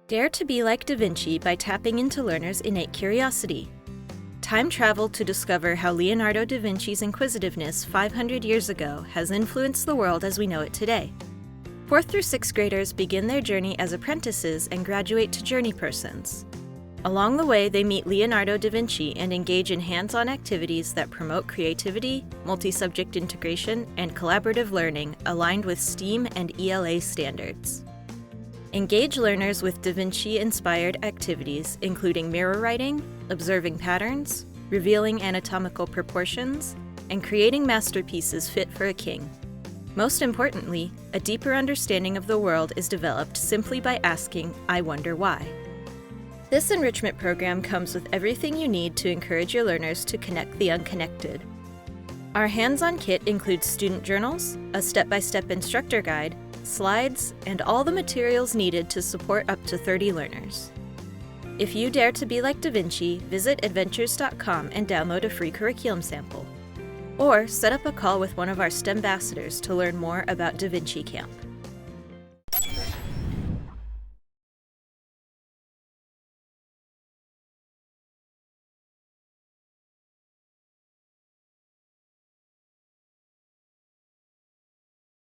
Dare to be like Da Vinci by tapping into learners' innate curiosity. Time travel to discover how Leonardo da Vinci's inquisitiveness 500 years ago has influenced the world as we know it today. 4th through 6th graders begin their journey as apprentices and graduate to Journeypersons. Along the way, they meet Leonardo da Vinci and engage in hands-on activities that promote creativity, multi-subject integration, and collaborative learning aligned with STEAM and ELA standards. Engage learners with Da Vinci-inspired activities including mirror writing, observing patterns, revealing anatomical proportions, and creating masterpieces fit for a king. Most importantly, a deeper understanding of the world is developed simply by asking, "I wonder why." This enrichment program comes with everything you need to encourage your learners to connect the unconnected. Our hands-on kit includes student journals, a step-by-step instructor guide, slides, and all the materials needed to support up to 30 learners. If you dare to be like Da Vinci, visit adventures.com and download a free curriculum sample. Or set up a call with one of our STEM ambassadors to learn more about Da Vinci Camp.